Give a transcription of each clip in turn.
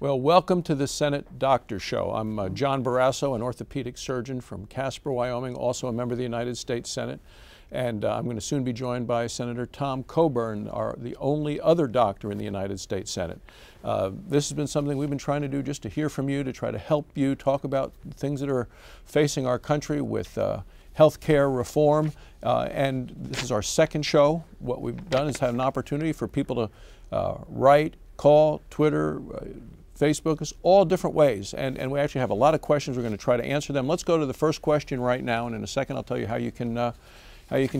Well, welcome to the Senate Doctor Show. I'm John Barrasso, an orthopedic surgeon from Casper, Wyoming, also a member of the United States Senate. And I'm going to soon be joined by Senator Tom Coburn, the only other doctor in the United States Senate. This has been something we've been trying to do just to hear from you, to try to help you talk about things that are facing our country with health care reform. And this is our second show. What we've done is have an opportunity for people to write, call, Twitter, Facebook, us, all different ways. And we actually have a lot of questions. We're going to try to answer them. Let's go to the first question right now, and in a second I'll tell you how you can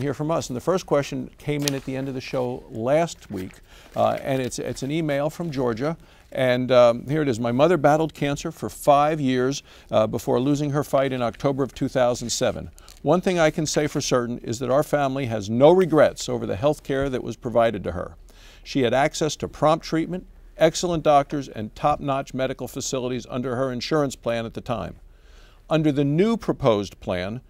hear from us. And the first question came in at the end of the show last week, and it's an email from Georgia. And here it is. My mother battled cancer for 5 years before losing her fight in October of 2007. One thing I can say for certain is that our family has no regrets over the health care that was provided to her. She had access to prompt treatment, excellent doctors, and top-notch medical facilities under her insurance plan at the time. Under the new proposed plan,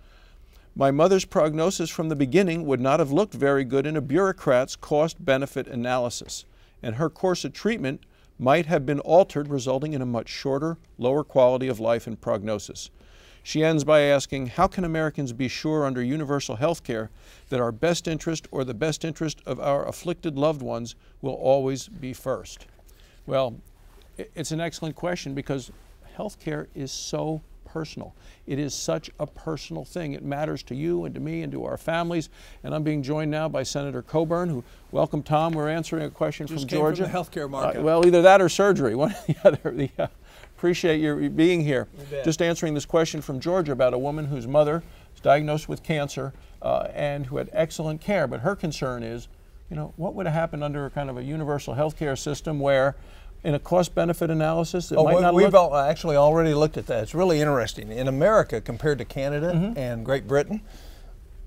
my mother's prognosis from the beginning would not have looked very good in a bureaucrat's cost-benefit analysis, and her course of treatment might have been altered, resulting in a much shorter, lower quality of life and prognosis. She ends by asking, how can Americans be sure under universal health care that our best interest or the best interest of our afflicted loved ones will always be first? Well, it's an excellent question because health care is so personal. It is such a personal thing. It matters to you and to me and to our families. And I'm being joined now by Senator Coburn, who, welcome, Tom. We're answering a question from Georgia. From the healthcare market. Well, either that or surgery, one or the other. Appreciate your being here. Just answering this question from Georgia about a woman whose mother was diagnosed with cancer and who had excellent care. But her concern is, you know, what would have happened under kind of a universal health care system where in a cost-benefit analysis, it might not we've actually already looked at that. It's really interesting. In America, compared to Canada and Great Britain,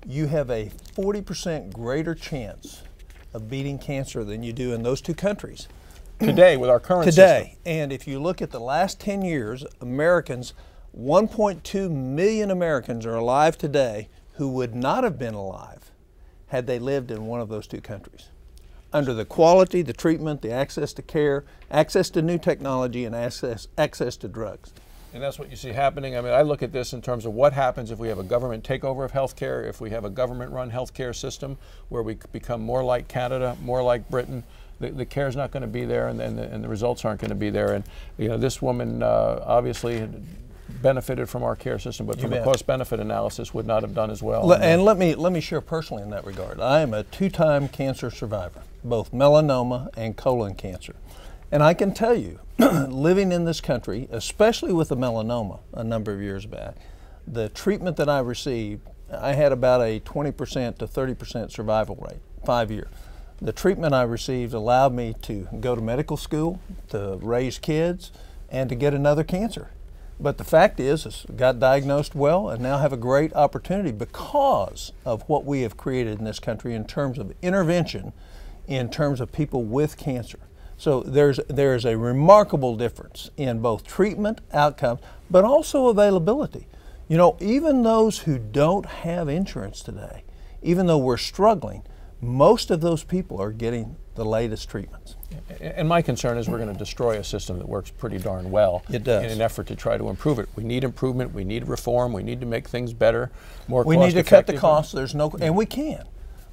you have a 40% greater chance of beating cancer than you do in those two countries. Today, with our current system. And if you look at the last 10 years, Americans, 1.2 million Americans are alive today who would not have been alive had they lived in one of those two countries. Under the quality, the treatment, the access to care, access to new technology, and access to drugs. And that's what you see happening. I mean, I look at this in terms of what happens if we have a government takeover of healthcare, if we have a government-run healthcare system where we become more like Canada, more like Britain. The care is not going to be there, and the results aren't going to be there. And you know, this woman obviously benefited from our care system, but from a cost-benefit analysis would not have done as well. And let me share personally in that regard. I am a two-time cancer survivor, both melanoma and colon cancer. And I can tell you, living in this country, especially with the melanoma a number of years back, the treatment that I received, I had about a 20% to 30% survival rate, 5 years. The treatment I received allowed me to go to medical school, to raise kids, and to get another cancer. But the fact is, I got diagnosed well and now have a great opportunity because of what we have created in this country in terms of intervention, in terms of people with cancer. So there's a remarkable difference in both treatment outcomes, but also availability. You know, even those who don't have insurance today, even though we're struggling, most of those people are getting the latest treatments. And my concern is we're going to destroy a system that works pretty darn well. It does. In an effort to try to improve it. We need improvement, we need reform, we need to make things better, more cost-effective. We need to cut the costs, and we can.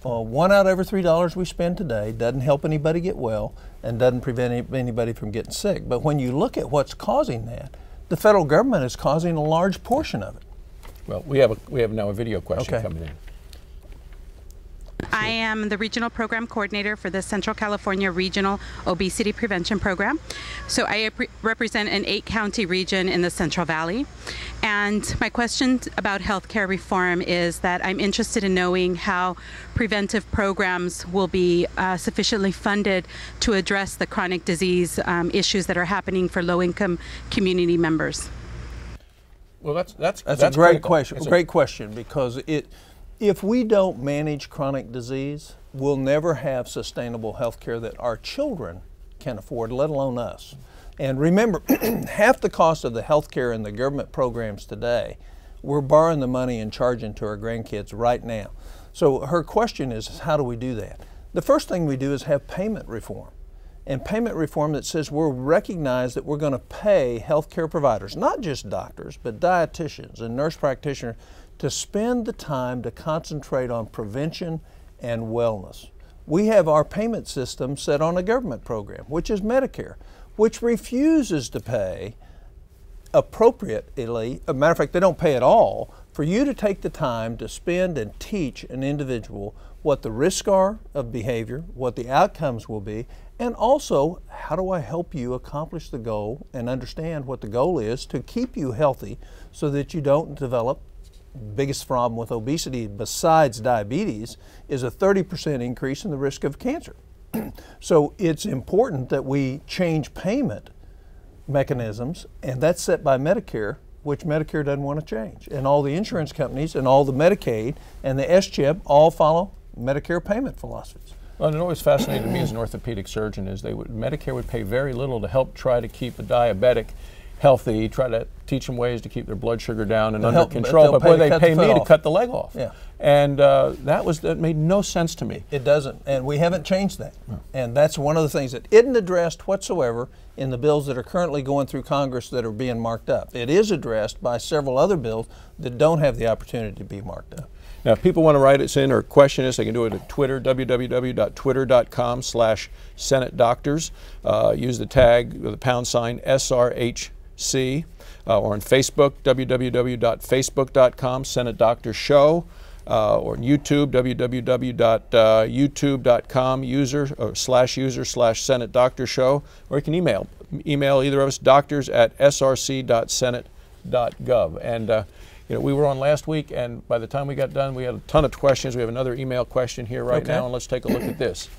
1 out of every $3 we spend today doesn't help anybody get well and doesn't prevent anybody from getting sick. But when you look at what's causing that, the federal government is causing a large portion of it. Well, we have now a video question coming in. I am the Regional Program Coordinator for the Central California Regional Obesity Prevention Program. So I represent an 8-county region in the Central Valley. And my question about healthcare reform is that I'm interested in knowing how preventive programs will be sufficiently funded to address the chronic disease issues that are happening for low-income community members. Well, that's a great question. Great question, because if we don't manage chronic disease, we'll never have sustainable health care that our children can afford, let alone us. And remember, half the cost of the health care in the government programs today, we're borrowing the money and charging to our grandkids right now. So her question is, how do we do that? The first thing we do is have payment reform. and payment reform that says we'll recognize that we're going to pay healthcare providers, not just doctors, but dietitians and nurse practitioners, to spend the time to concentrate on prevention and wellness. We have our payment system set on a government program, which is Medicare, which refuses to pay appropriately. As a matter of fact, they don't pay at all for you to take the time to spend and teach an individual what the risks are of behavior, what the outcomes will be, and also how do I help you accomplish the goal and understand what the goal is to keep you healthy so that you don't develop. Biggest problem with obesity besides diabetes is a 30% increase in the risk of cancer. So it's important that we change payment mechanisms, and that's set by Medicare, which Medicare doesn't want to change. And all the insurance companies and all the Medicaid and the SCHIP all follow Medicare payment philosophies. Well, and it always fascinated me as an orthopedic surgeon is Medicare would pay very little to help try to keep a diabetic healthy, try to teach them ways to keep their blood sugar down and under control, but boy, they pay me to cut the leg off. Yeah. And that made no sense to me. It doesn't, and we haven't changed that. And that's one of the things that isn't addressed whatsoever in the bills that are currently going through Congress that are being marked up. It is addressed by several other bills that don't have the opportunity to be marked up. Now, if people want to write us in or question us, they can do it at Twitter, www.twitter.com/Senate Doctors. Use the tag with the # SRHC, or on Facebook, www.facebook.com, Senate Doctor Show, or on YouTube, www.youtube.com/user/Senate Doctor Show, or you can email either of us, doctors@src.senate.gov. And we were on last week, and by the time we got done, we had a ton of questions. We have another email question here right now, and let's take a look at this.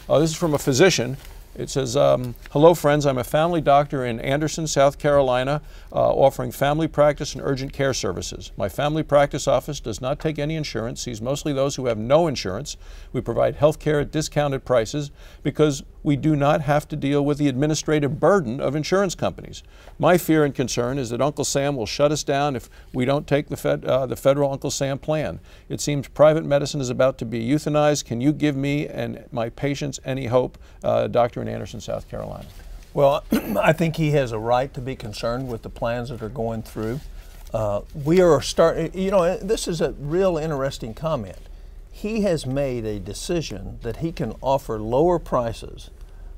This is from a physician. It says, hello friends, I'm a family doctor in Anderson, South Carolina, offering family practice and urgent care services. My family practice office does not take any insurance, sees mostly those who have no insurance. We provide health care at discounted prices because we do not have to deal with the administrative burden of insurance companies. My fear and concern is that Uncle Sam will shut us down if we don't take the federal Uncle Sam plan. It seems private medicine is about to be euthanized. Can you give me and my patients any hope? Doctor in Anderson, South Carolina. Well, I think he has a right to be concerned with the plans that are going through. We are starting, this is a real interesting comment. He has made a decision that he can offer lower prices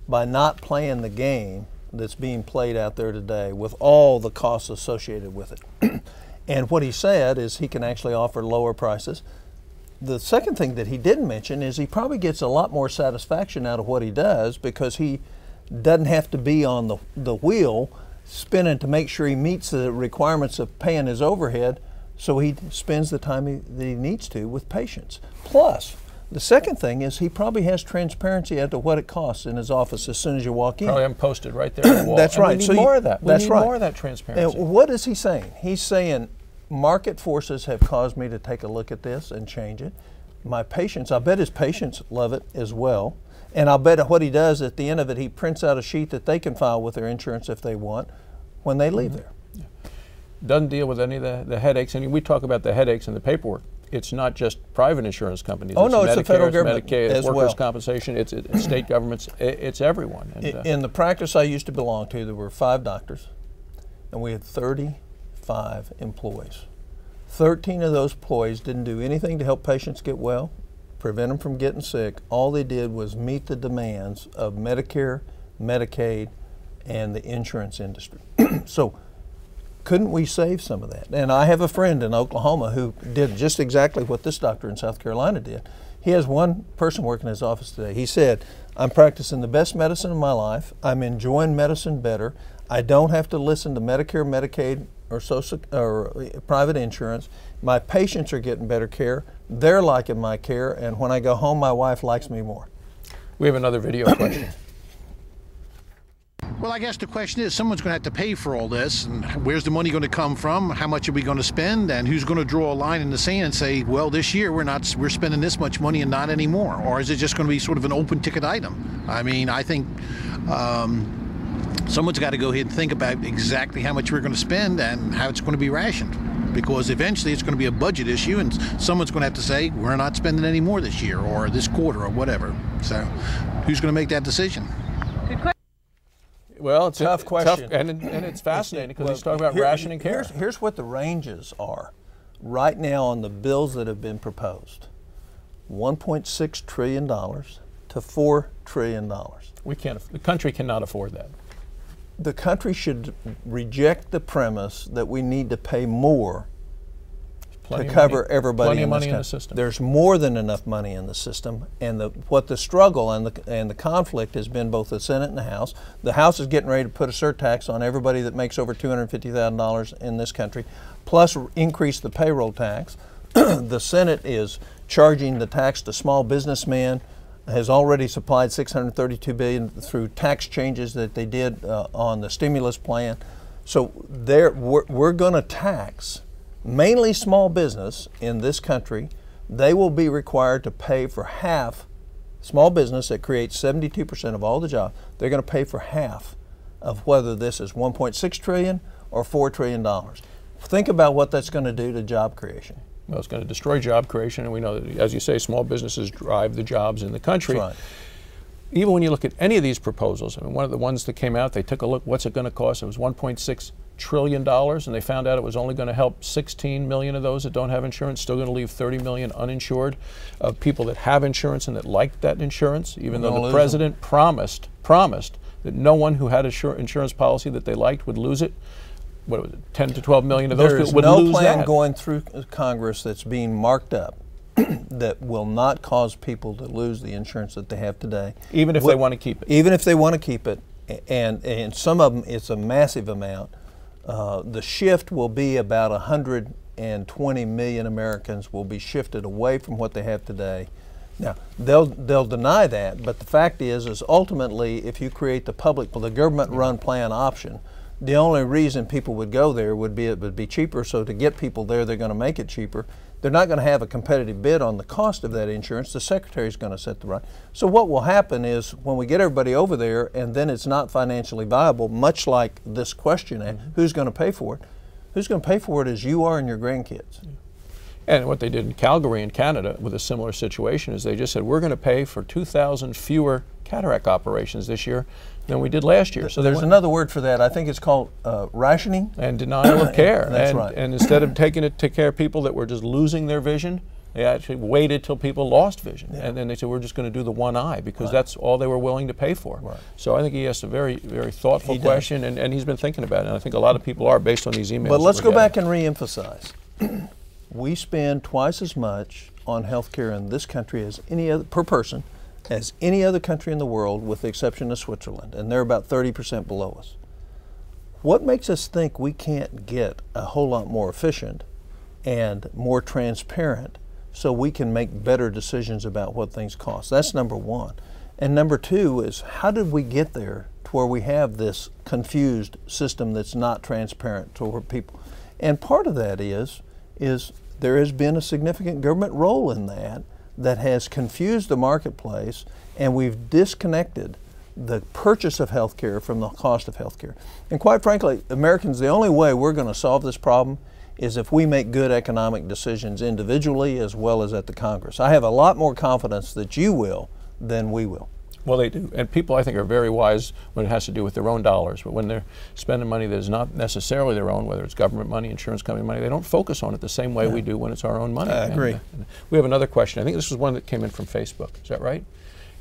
by not playing the game that's being played out there today with all the costs associated with it. And what he said is he can actually offer lower prices. The second thing that he didn't mention is he probably gets a lot more satisfaction out of what he does because he doesn't have to be on the wheel spinning to make sure he meets the requirements of paying his overhead, so he spends the time that he needs to with patients. Plus, the second thing is he probably has transparency as to what it costs in his office as soon as you walk in. Probably I'm posted right there on the wall. That's right. We need more of that. We need more of that And transparency. what is he saying? He's saying market forces have caused me to take a look at this and change it. My patients, I bet his patients love it as well. And I'll bet what he does at the end of it, he prints out a sheet that they can file with their insurance if they want when they leave there. Doesn't deal with any of the headaches. I mean, we talk about the headaches and the paperwork. It's not just private insurance companies. Oh, no, it's the federal government Medicaid, as it's workers' well. compensation, it's state governments, it's everyone. And, in the practice I used to belong to, there were 5 doctors, and we had 35 employees. 13 of those employees didn't do anything to help patients get well, prevent them from getting sick. All they did was meet the demands of Medicare, Medicaid, and the insurance industry. So couldn't we save some of that? And I have a friend in Oklahoma who did just exactly what this doctor in South Carolina did. He has one person working in his office today. He said, I'm practicing the best medicine of my life. I'm enjoying medicine better. I don't have to listen to Medicare, Medicaid, or private insurance. My patients are getting better care. They're liking my care. And when I go home, my wife likes me more. we have another video question. Well, I guess the question is, someone's going to have to pay for all this, and where's the money going to come from? How much are we going to spend? And who's going to draw a line in the sand and say, well, this year we're spending this much money and not anymore? Or is it just going to be sort of an open ticket item? I mean, I think someone's got to go ahead and think about exactly how much we're going to spend and how it's going to be rationed. Because eventually it's going to be a budget issue, and someone's going to have to say, we're not spending any more this year or this quarter or whatever. So who's going to make that decision? Well, it's Tough question. and it's fascinating because he's talking about rationing care. Here's what the ranges are right now on the bills that have been proposed: $1.6 trillion to $4 trillion. The country cannot afford that. The country should reject the premise that we need to pay more to cover everybody in the system. There's more than enough money in the system, and what the struggle and the conflict has been both the Senate and the House. The House is getting ready to put a surtax on everybody that makes over $250,000 in this country, plus increase the payroll tax. The Senate is charging the tax to small businessmen, has already supplied $632 billion through tax changes that they did on the stimulus plan. So we're going to tax mainly small business in this country. They will be required to pay for half. Small business that creates 72% of all the jobs, they're going to pay for half of whether this is $1.6 trillion or $4 trillion. Think about what that's going to do to job creation. Well, it's going to destroy job creation, and we know that, as you say, small businesses drive the jobs in the country. That's right. Even when you look at any of these proposals, I mean, one of the ones that came out, they took a look, what's it going to cost? It was $1.6 trillion, and they found out it was only going to help 16 million of those that don't have insurance, still going to leave 30 million uninsured of people that have insurance and that like that insurance, even though the president promised that no one who had an insurance policy that they liked would lose it. What was it, 10 to 12 million of those people would lose that. There is no plan going through Congress that's being marked up that will not cause people to lose the insurance that they have today. Even if they want to keep it. Even if they want to keep it, and some of them, it's a massive amount. The shift will be about 120 million Americans will be shifted away from what they have today. Now, they'll deny that, but the fact is ultimately, if you create the government-run plan option, the only reason people would go there would be it would be cheaper. So to get people there, they're going to make it cheaper. They're not going to have a competitive bid on the cost of that insurance. The Secretary is going to set the rate. So what will happen is when we get everybody over there and then it's not financially viable, much like this question, who's going to pay for it? Who's going to pay for it is you are and your grandkids. Yeah. And what they did in Calgary in Canada with a similar situation is they just said, we're going to pay for 2,000 fewer cataract operations this year than we did last year. So there's another word for that. I think it's called rationing. And denial of care. That's right. And instead of taking it to care of people that were just losing their vision, they actually waited till people lost vision. Yeah. And then they said, we're just going to do the one eye because that's all they were willing to pay for. Right. So I think he asked a very, very thoughtful question, and he's been thinking about it. And I think a lot of people are based on these emails. But let's go back and reemphasize. We spend twice as much on health care in this country as any other, per person, as any other country in the world, with the exception of Switzerland, and they're about 30% below us. What makes us think we can't get a whole lot more efficient and more transparent so we can make better decisions about what things cost? That's number one. And number two is, how did we get there to where we have this confused system that's not transparent to people? And part of that is there has been a significant government role in that has confused the marketplace, and we've disconnected the purchase of health care from the cost of health care. And quite frankly, Americans, the only way we're going to solve this problem is if we make good economic decisions individually as well as at the Congress. I have a lot more confidence that you will than we will. Well, they do. And people, I think, are very wise when it has to do with their own dollars. But when they're spending money that is not necessarily their own, whether it's government money, insurance company money, they don't focus on it the same way we do when it's our own money. I agree. And we have another question. I think this was one that came in from Facebook. Is that right?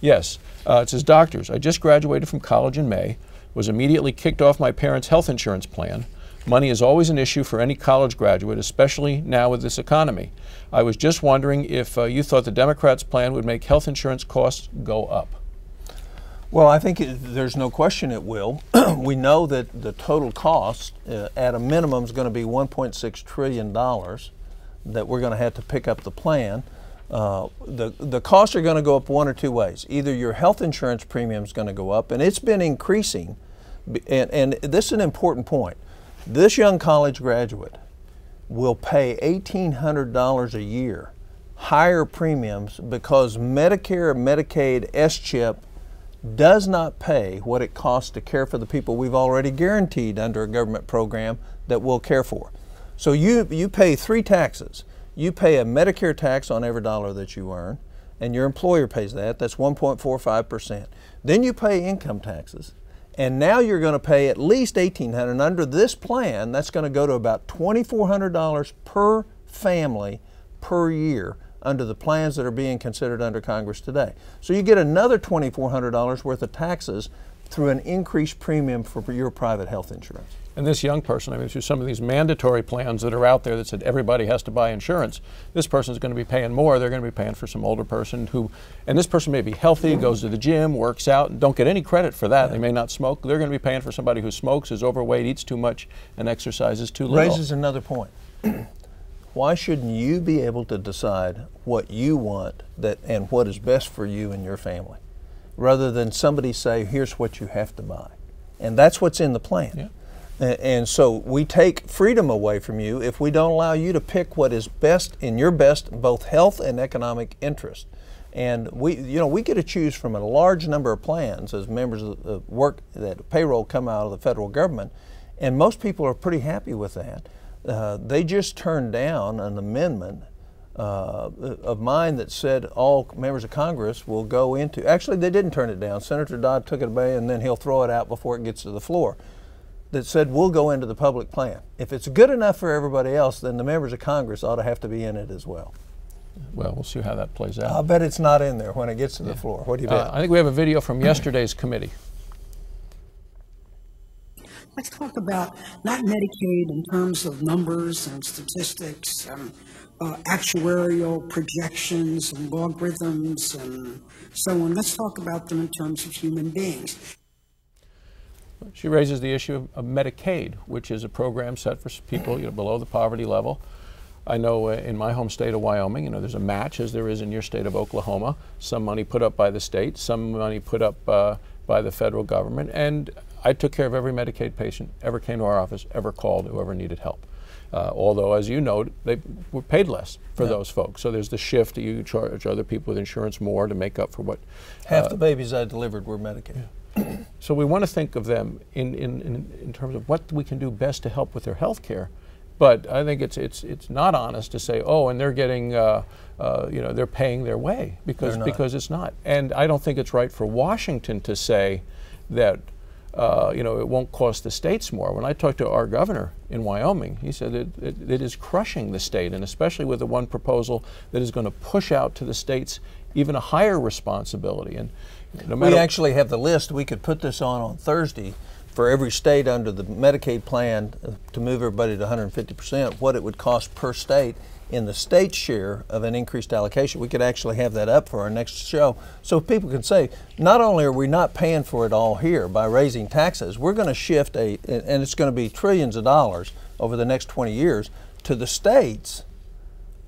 Yes. It says, doctors, I just graduated from college in May, was immediately kicked off my parents' health insurance plan. Money is always an issue for any college graduate, especially now with this economy. I was just wondering if you thought the Democrats' plan would make health insurance costs go up. Well, I think there's no question it will. We know that the total cost at a minimum is going to be $1.6 trillion that we're going to have to pick up the plan. The costs are going to go up one or two ways. Either your health insurance premium is going to go up, and it's been increasing, and this is an important point. This young college graduate will pay $1,800 a year, higher premiums, because Medicare, Medicaid, S-CHIP does not pay what it costs to care for the people we've already guaranteed under a government program that we'll care for. So you pay three taxes. You pay a Medicare tax on every dollar that you earn, and your employer pays that, that's 1.45%. Then you pay income taxes, and now you're going to pay at least $1,800. And under this plan, that's going to go to about $2,400 per family per year under the plans that are being considered under Congress today. So you get another $2,400 worth of taxes through an increased premium for your private health insurance. And this young person, I mean, through some of these mandatory plans that are out there that said everybody has to buy insurance, this person's going to be paying more. They're going to be paying for some older person who, and this person may be healthy, goes to the gym, works out, and don't get any credit for that. They may not smoke. They're going to be paying for somebody who smokes, is overweight, eats too much, and exercises too little. Raises another point. Why shouldn't you be able to decide what you want and what is best for you and your family, rather than somebody say, here's what you have to buy? And that's what's in the plan. Yeah. And so we take freedom away from you if we don't allow you to pick what is best in your best both health and economic interest. And we get to choose from a large number of plans as members of the work that payroll come out of the federal government, and most people are pretty happy with that. They just turned down an amendment of mine that said all members of Congress will go into, actually they didn't turn it down. Senator Dodd took it away and then he'll throw it out before it gets to the floor, that said we'll go into the public plan. If it's good enough for everybody else, then the members of Congress ought to have to be in it as well. Well, we'll see how that plays out. I'll bet it's not in there when it gets to the floor. What do you bet? I think we have a video from yesterday's committee. Let's talk about not Medicaid in terms of numbers and statistics and actuarial projections and logarithms and so on. Let's talk about them in terms of human beings. She raises the issue of Medicaid, which is a program set for people below the poverty level. I know in my home state of Wyoming, there's a match, as there is in your state of Oklahoma. Some money put up by the state, some money put up by the federal government, and I took care of every Medicaid patient ever came to our office, ever called, who ever needed help. Although, as you know, they were paid less for those folks. So there's the shift that you charge other people with insurance more to make up for what. Half the babies I delivered were Medicaid. Yeah. So we want to think of them in terms of what we can do best to help with their health care. But I think it's not honest to say, oh, and they're getting, they're paying their way, because it's not. And I don't think it's right for Washington to say that, it won't cost the states more. When I talked to our governor in Wyoming, he said it is crushing the state, and especially with the one proposal that is going to push out to the states even a higher responsibility. And no matter, we actually have the list. We could put this on Thursday for every state under the Medicaid plan to move everybody to 150%, what it would cost per state in the state's share of an increased allocation. We could actually have that up for our next show, so people can say, not only are we not paying for it all here by raising taxes, we're going to shift and it's going to be trillions of dollars over the next 20 years to the states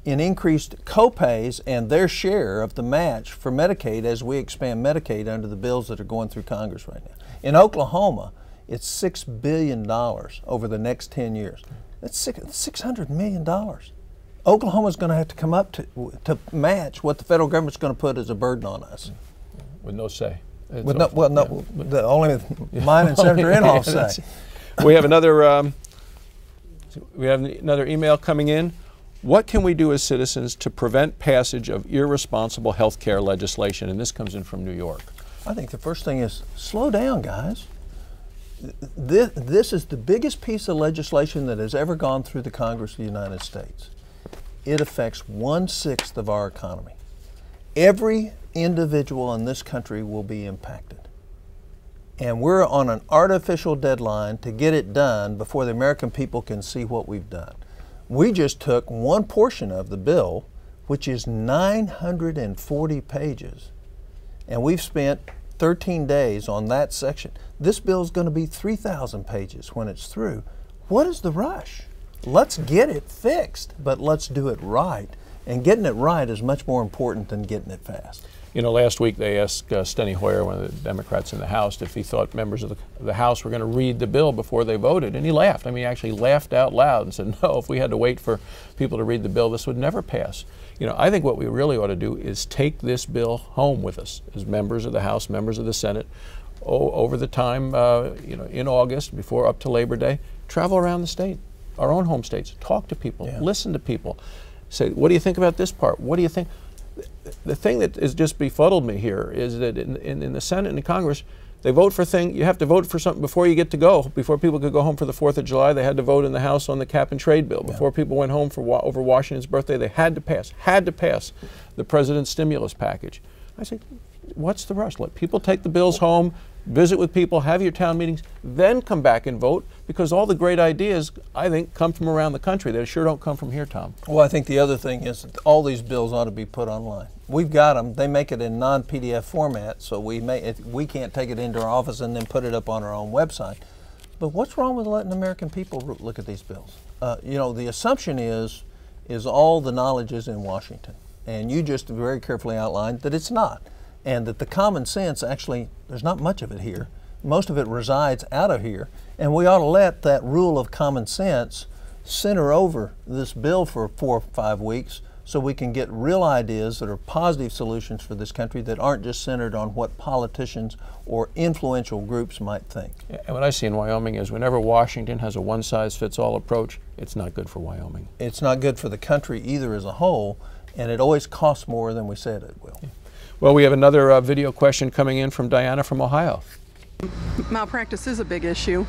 in increased co-pays and their share of the match for Medicaid as we expand Medicaid under the bills that are going through Congress right now. In Oklahoma, it's $6 billion over the next 10 years. That's $600 million. Oklahoma's going to have to come up to match what the federal government's going to put as a burden on us. With no say. With no, well, no, the only mine and Senator Inhofe say. We have another email coming in. What can we do as citizens to prevent passage of irresponsible health care legislation? And this comes in from New York. I think the first thing is slow down, guys. This is the biggest piece of legislation that has ever gone through the Congress of the United States. It affects 1/6 of our economy. Every individual in this country will be impacted. And we're on an artificial deadline to get it done before the American people can see what we've done. We just took one portion of the bill, which is 940 pages, and we've spent 13 days on that section. This bill is going to be 3,000 pages when it's through. What is the rush? Let's get it fixed, but let's do it right. And getting it right is much more important than getting it fast. Last week they asked Steny Hoyer, one of the Democrats in the House, if he thought members of the House were going to read the bill before they voted, and he laughed. I mean, he actually laughed out loud and said, no, if we had to wait for people to read the bill, this would never pass. I think what we really ought to do is take this bill home with us as members of the House, members of the Senate, over the time, in August, before up to Labor Day, travel around the state, our own home states, talk to people, listen to people, say, what do you think about this part? What do you think? the thing that has just befuddled me here is that in the Senate and Congress, they vote for things. You have to vote for something before you get to go. Before people could go home for the 4th of July, they had to vote in the House on the cap and trade bill. Before people went home for over Washington's birthday, they had to pass the president's stimulus package. I say, what's the rush? Let people take the bills home, visit with people, have your town meetings, then come back and vote, because all the great ideas, I think, come from around the country. They sure don't come from here, Tom. Well, I think the other thing is that all these bills ought to be put online. We've got them. They make it in non-PDF format, so we can't take it into our office and then put it up on our own website. But what's wrong with letting American people look at these bills? You know, the assumption is all the knowledge is in Washington. And you just very carefully outlined that it's not. And that the common sense, actually, there's not much of it here. Most of it resides out of here. And we ought to let that rule of common sense center over this bill for 4 or 5 weeks so we can get real ideas that are positive solutions for this country that aren't just centered on what politicians or influential groups might think. Yeah, and what I see in Wyoming is whenever Washington has a one-size-fits-all approach, it's not good for Wyoming. It's not good for the country either as a whole, and it always costs more than we said it will. Yeah. Well, we have another video question coming in from Diana from Ohio. Malpractice is a big issue,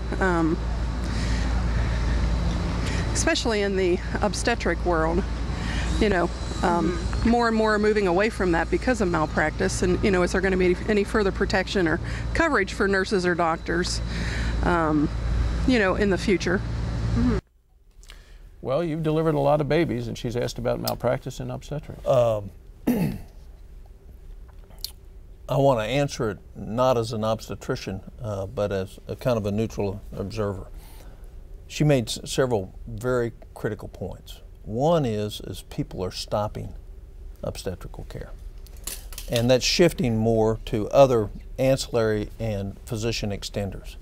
especially in the obstetric world. You know, more and more are moving away from that because of malpractice. And, you know, is there going to be any further protection or coverage for nurses or doctors, you know, in the future? Mm-hmm. Well, you've delivered a lot of babies, and she's asked about malpractice and obstetrics. I want to answer it not as an obstetrician, but as a kind of a neutral observer. She made several very critical points. One is people are stopping obstetrical care. And that's shifting more to other ancillary and physician extenders,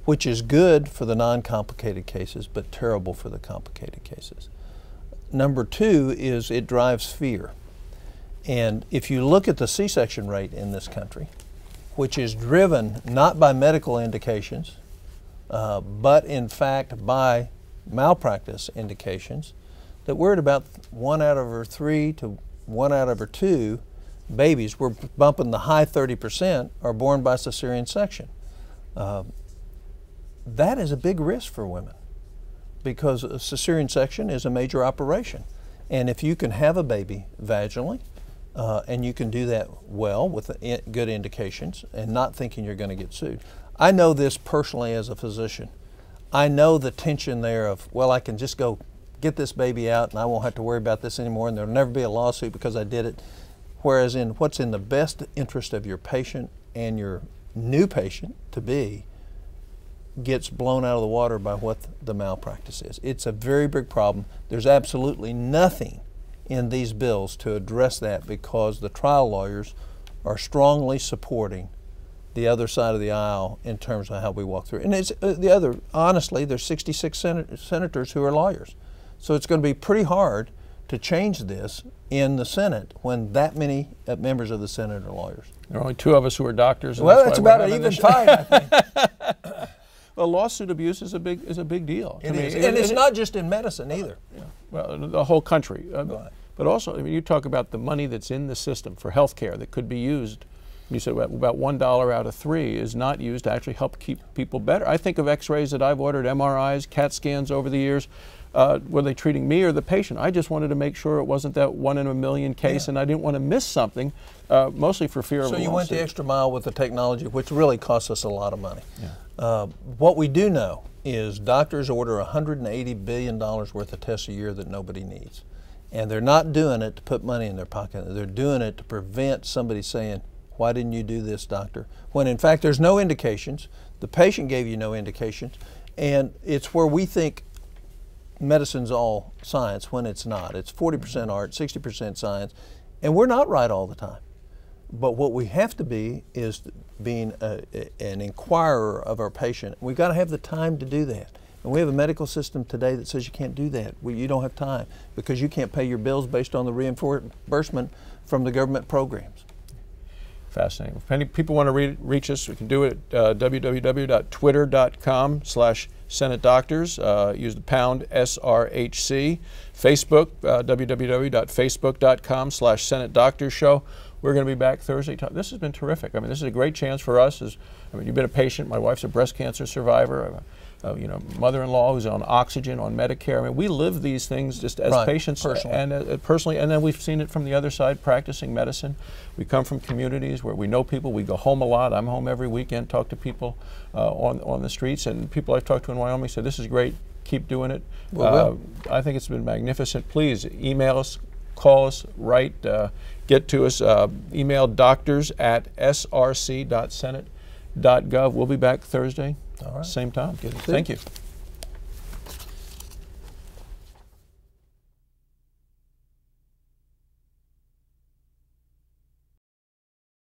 which is good for the non-complicated cases, but terrible for the complicated cases. Number two is it drives fear. And if you look at the C-section rate in this country, which is driven not by medical indications, but in fact by malpractice indications, that we're at about 1 out of every 3 to 1 out of every 2 babies, we're bumping the high 30%, are born by cesarean section. That is a big risk for women because a cesarean section is a major operation. And if you can have a baby vaginally, and you can do that well with good indications and not thinking you're going to get sued. I know this personally as a physician. I know the tension there of, well, I can just go get this baby out and I won't have to worry about this anymore and there'll never be a lawsuit because I did it. Whereas in what's in the best interest of your patient and your new patient to be gets blown out of the water by what the malpractice is. It's a very big problem. There's absolutely nothing in these bills to address that because the trial lawyers are strongly supporting the other side of the aisle in terms of how we walk through. And it's honestly, there's 66 senators who are lawyers. So it's going to be pretty hard to change this in the Senate when that many members of the Senate are lawyers. There are only 2 of us who are doctors. Well, that's about an even fight, I think. Well, lawsuit abuse is a big deal. And it's not just in medicine either. Yeah. Well, the whole country. But also, I mean, you talk about the money that's in the system for health care that could be used. You said about $1 out of 3 is not used to actually help keep people better. I think of x-rays that I've ordered, MRIs, CAT scans over the years. Were they treating me or the patient? I just wanted to make sure it wasn't that 1 in a million case, and I didn't want to miss something, mostly for fear of a lawsuit. So you went the extra mile with the technology, which really costs us a lot of money. Yeah. What we do know is doctors order $180 billion worth of tests a year that nobody needs. And they're not doing it to put money in their pocket. They're doing it to prevent somebody saying, why didn't you do this, doctor? When in fact there's no indications. The patient gave you no indications. And it's where we think medicine's all science when it's not. It's 40% art, 60% science. And we're not right all the time. But what we have to be is being an inquirer of our patient. We've got to have the time to do that. And we have a medical system today that says you can't do that. You don't have time because you can't pay your bills based on the reimbursement from the government programs. Fascinating. If any people want to reach us, we can do it at www.twitter.com/Senate Doctors. Use the pound SRHC. Facebook, www.facebook.com/Senate Doctors Show. We're going to be back Thursday. This has been terrific. I mean, this is a great chance for us. You've been a patient. My wife's a breast cancer survivor. Mother-in-law who's on oxygen, on Medicare. I mean, we live these things just as patients personally, and then we've seen it from the other side, practicing medicine. We come from communities where we know people. We go home a lot. I'm home every weekend, talk to people on the streets, and people I've talked to in Wyoming say, this is great, keep doing it. I think it's been magnificent. Please email us, call us, write, get to us. Email doctors@src.senate.gov. We'll be back Thursday, same time. Thank you.